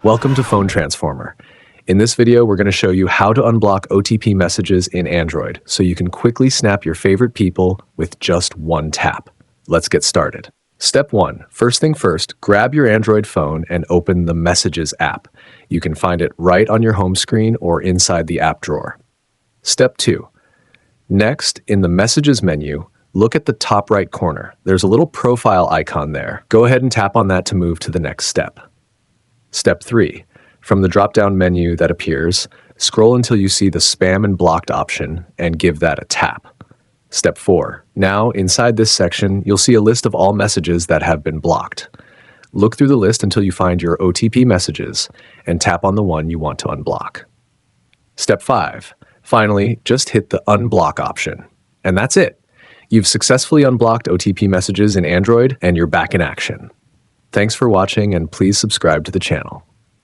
Welcome to Phone Transformer. In this video, we're going to show you how to unblock OTP messages in Android so you can quickly snap your favorite people with just one tap. Let's get started. Step 1. First thing first, grab your Android phone and open the Messages app. You can find it right on your home screen or inside the app drawer. Step 2. Next, in the Messages menu, look at the top right corner. There's a little profile icon there. Go ahead and tap on that to move to the next step. Step 3. From the drop-down menu that appears, scroll until you see the Spam and Blocked option and give that a tap. Step 4. Now, inside this section, you'll see a list of all messages that have been blocked. Look through the list until you find your OTP messages and tap on the one you want to unblock. Step 5. Finally, just hit the Unblock option. And that's it. You've successfully unblocked OTP messages in Android and you're back in action. Thanks for watching and please subscribe to the channel.